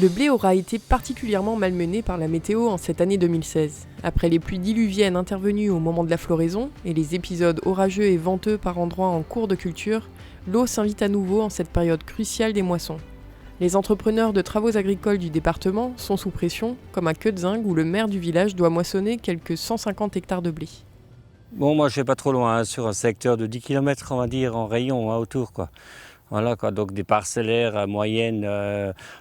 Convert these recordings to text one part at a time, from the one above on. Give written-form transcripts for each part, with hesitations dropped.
Le blé aura été particulièrement malmené par la météo en cette année 2016. Après les pluies diluviennes intervenues au moment de la floraison et les épisodes orageux et venteux par endroits en cours de culture, l'eau s'invite à nouveau en cette période cruciale des moissons. Les entrepreneurs de travaux agricoles du département sont sous pression, comme à Queutzing où le maire du village doit moissonner quelques 150 hectares de blé. Bon, moi je vais pas trop loin, sur un secteur de 10 km on va dire en rayon autour quoi. Voilà quoi, donc des parcellaires à moyenne,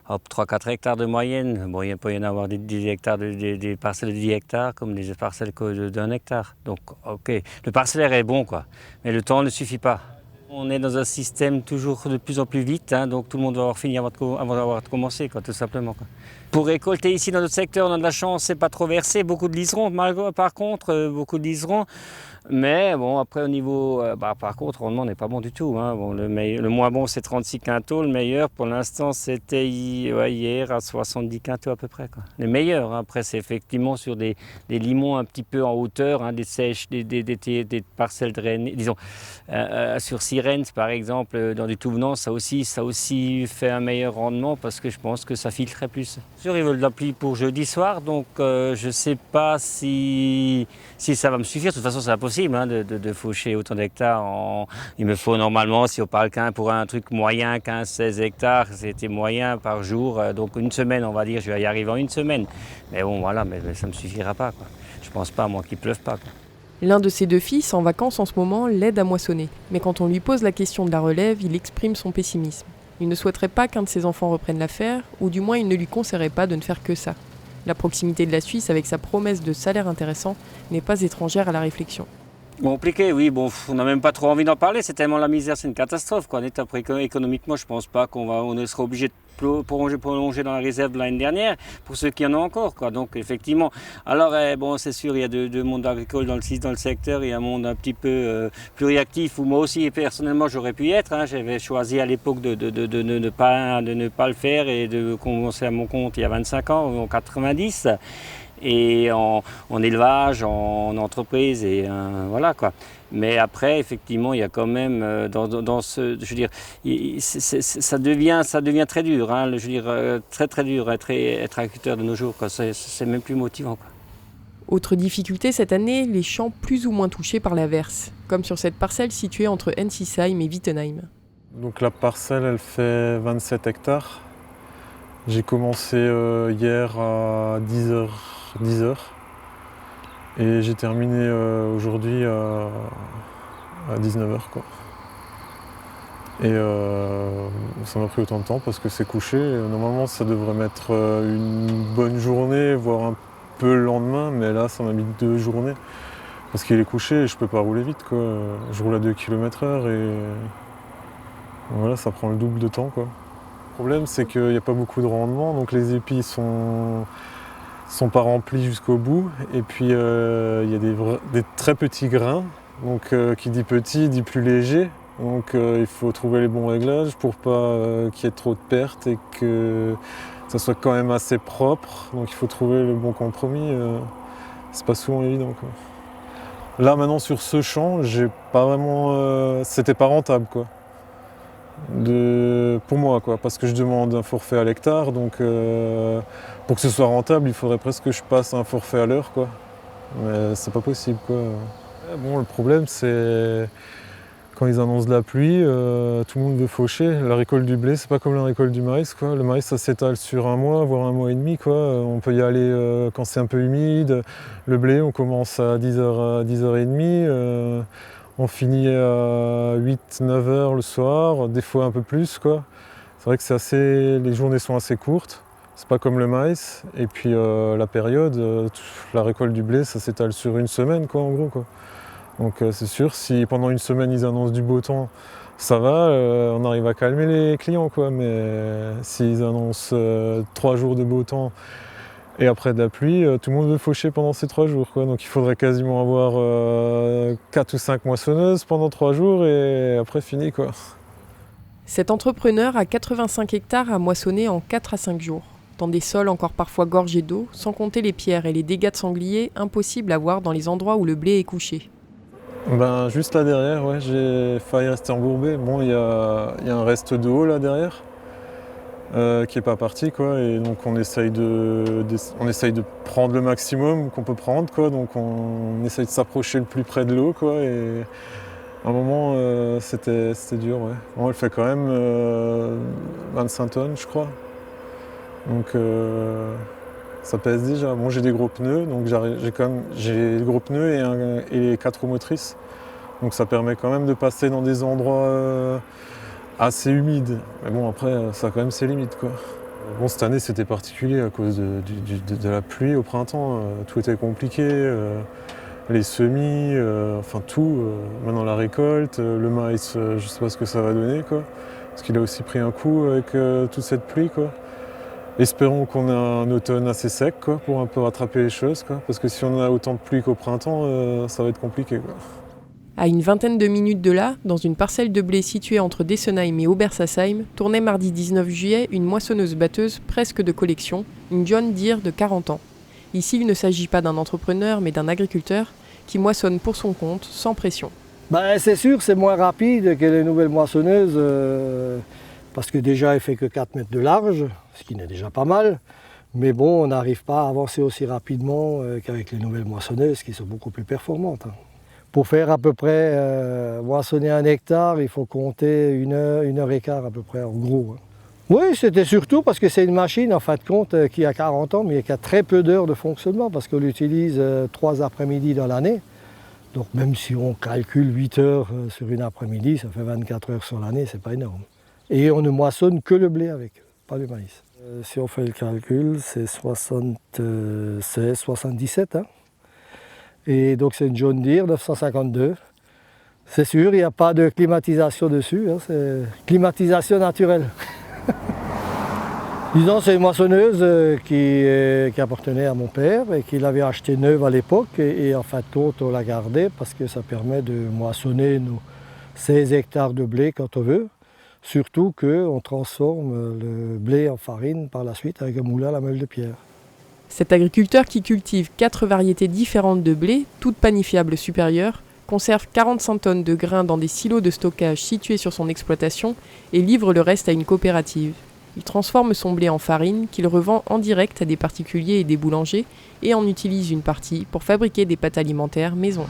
3-4 hectares de moyenne. Bon, il peut y en avoir des hectares, des parcelles de 10 hectares comme des parcelles d'1 hectare. Donc ok, le parcellaire est bon quoi, mais le temps ne suffit pas. On est dans un système toujours de plus en plus vite, donc tout le monde va avoir fini avant d'avoir commencé, quoi, tout simplement. Quoi. Pour récolter ici dans notre secteur, on a de la chance, c'est pas trop versé, beaucoup de liserons par contre, beaucoup de liserons. Mais bon, après au niveau, par contre, le rendement n'est pas bon du tout. Bon, le moins bon c'est 36 quintaux, le meilleur pour l'instant c'était hier à 70 quintaux à peu près. Quoi. Les meilleurs, après c'est effectivement sur des limons un petit peu en hauteur, des sèches, des parcelles drainées, disons sur Sirens par exemple, dans du tout venant, ça aussi fait un meilleur rendement parce que je pense que ça filtrait plus. Sûr, ils veulent de la pluie pour jeudi soir, donc je ne sais pas si ça va me suffire. De toute façon, c'est impossible de faucher autant d'hectares. Il me faut normalement, si on parle pour un truc moyen, 15-16 hectares, c'était moyen par jour. Donc une semaine, on va dire, je vais y arriver en une semaine. Mais bon, voilà, mais ça ne me suffira pas. Quoi. Je ne pense pas, moi, qu'il ne pleuve pas. Quoi. L'un de ses deux fils, en vacances en ce moment, l'aide à moissonner. Mais quand on lui pose la question de la relève, il exprime son pessimisme. Il ne souhaiterait pas qu'un de ses enfants reprenne l'affaire, ou du moins il ne lui conseillerait pas de ne faire que ça. La proximité de la Suisse, avec sa promesse de salaire intéressant, n'est pas étrangère à la réflexion. Compliqué, oui. Bon, on n'a même pas trop envie d'en parler. C'est tellement la misère, c'est une catastrophe. Quoi. Économiquement, je ne pense pas qu'on sera obligé de prolonger dans la réserve de l'année dernière pour ceux qui en ont encore. Quoi. Donc, effectivement. Alors, c'est sûr, il y a deux mondes agricoles dans le secteur. Il y a un monde un petit peu plus réactif où moi aussi, personnellement, j'aurais pu y être. J'avais choisi à l'époque de ne pas le faire et de commencer à mon compte il y a 25 ans, en 90. Et en élevage, en entreprise, et voilà quoi. Mais après, effectivement, il y a quand même je veux dire, ça devient très dur, je veux dire, très très dur être agriculteur de nos jours, quoi. C'est même plus motivant, quoi. Autre difficulté cette année, les champs plus ou moins touchés par l'averse, comme sur cette parcelle située entre Ensisheim et Wittenheim. Donc la parcelle, elle fait 27 hectares. J'ai commencé hier à 10h. Et j'ai terminé aujourd'hui à 19h. Quoi. Et ça m'a pris autant de temps parce que c'est couché. Normalement, ça devrait mettre une bonne journée, voire un peu le lendemain, mais là, ça m'a mis 2 journées. Parce qu'il est couché et je peux pas rouler vite. Quoi. Je roule à 2 km/h et voilà, ça prend le double de temps. Quoi. Le problème, c'est qu'il n'y a pas beaucoup de rendement, donc les épis sont pas remplis jusqu'au bout. Et puis il y a des très petits grains. Donc qui dit petit dit plus léger. Donc il faut trouver les bons réglages pour pas qu'il y ait trop de pertes et que ça soit quand même assez propre. Donc il faut trouver le bon compromis. C'est pas souvent évident. Quoi. Là maintenant sur ce champ, j'ai pas vraiment. C'était pas rentable quoi. Pour moi quoi, parce que je demande un forfait à l'hectare, donc pour que ce soit rentable, il faudrait presque que je passe un forfait à l'heure quoi. Mais c'est pas possible quoi. Bon, le problème c'est quand ils annoncent de la pluie, tout le monde veut faucher. La récolte du blé, c'est pas comme la récolte du maïs quoi. Le maïs ça s'étale sur 1 mois, voire 1 mois et demi quoi. On peut y aller quand c'est un peu humide. Le blé, on commence à 10h, 10h30. On finit à 8-9h le soir, des fois un peu plus quoi. C'est vrai que les journées sont assez courtes, c'est pas comme le maïs. Et puis la période, la récolte du blé, ça s'étale sur 1 semaine quoi en gros quoi. Donc c'est sûr, si pendant 1 semaine ils annoncent du beau temps, ça va, on arrive à calmer les clients quoi. Mais s'ils annoncent 3 jours de beau temps, et après de la pluie, tout le monde veut faucher pendant ces 3 jours. Quoi. Donc il faudrait quasiment avoir 4 ou 5 moissonneuses pendant 3 jours et après fini. Quoi. Cet entrepreneur à 85 hectares a moissonné en 4 à 5 jours, dans des sols encore parfois gorgés d'eau, sans compter les pierres et les dégâts de sangliers impossibles à voir dans les endroits où le blé est couché. Juste là derrière, ouais, j'ai failli rester embourbé. Bon, il y a un reste de haut là derrière. qui n'est pas parti, quoi. Et donc on essaye de prendre le maximum qu'on peut prendre, quoi. Donc on essaye de s'approcher le plus près de l'eau, quoi. Et à un moment, c'était dur, ouais. Bon, elle fait quand même 25 tonnes, je crois. Donc ça pèse déjà. Bon, j'ai des gros pneus, donc j'ai des gros pneus et 4 roues motrices. Donc ça permet quand même de passer dans des endroits assez humides. Mais bon, après, ça a quand même ses limites, quoi. Bon, cette année, c'était particulier à cause de la pluie au printemps. Tout était compliqué. Les semis, enfin tout. Maintenant, la récolte, le maïs, je ne sais pas ce que ça va donner, quoi. Parce qu'il a aussi pris un coup avec toute cette pluie, quoi. Espérons qu'on ait un automne assez sec, quoi, pour un peu rattraper les choses, quoi. Parce que si on a autant de pluie qu'au printemps, ça va être compliqué, quoi. À une vingtaine de minutes de là, dans une parcelle de blé située entre Dessenheim et Obersassheim, tournait mardi 19 juillet une moissonneuse-batteuse presque de collection, une John Deere de 40 ans. Ici, il ne s'agit pas d'un entrepreneur, mais d'un agriculteur qui moissonne pour son compte, sans pression. C'est sûr, c'est moins rapide que les nouvelles moissonneuses, parce que déjà, elle fait que 4 mètres de large, ce qui n'est déjà pas mal. Mais bon, on n'arrive pas à avancer aussi rapidement qu'avec les nouvelles moissonneuses, qui sont beaucoup plus performantes. Pour faire à peu près moissonner 1 hectare, il faut compter 1 heure et quart à peu près, en gros. Oui, c'était surtout parce que c'est une machine, en fin de compte, qui a 40 ans, mais qui a très peu d'heures de fonctionnement, parce qu'on l'utilise 3 après-midi dans l'année. Donc même si on calcule 8 heures sur une après-midi, ça fait 24 heures sur l'année, c'est pas énorme. Et on ne moissonne que le blé avec, pas le maïs. Si on fait le calcul, c'est 76, 77. Hein. Et donc c'est une John Deere 952. C'est sûr, il n'y a pas de climatisation dessus, hein, c'est climatisation naturelle. Disons, c'est une moissonneuse qui appartenait à mon père et qu'il avait acheté neuve à l'époque. Et en fin de compte, on l'a gardée parce que ça permet de moissonner nos 16 hectares de blé quand on veut. Surtout qu'on transforme le blé en farine par la suite avec un moulin à la meule de pierre. Cet agriculteur qui cultive 4 variétés différentes de blé, toutes panifiables supérieures, conserve 45 tonnes de grains dans des silos de stockage situés sur son exploitation et livre le reste à une coopérative. Il transforme son blé en farine qu'il revend en direct à des particuliers et des boulangers et en utilise une partie pour fabriquer des pâtes alimentaires maison.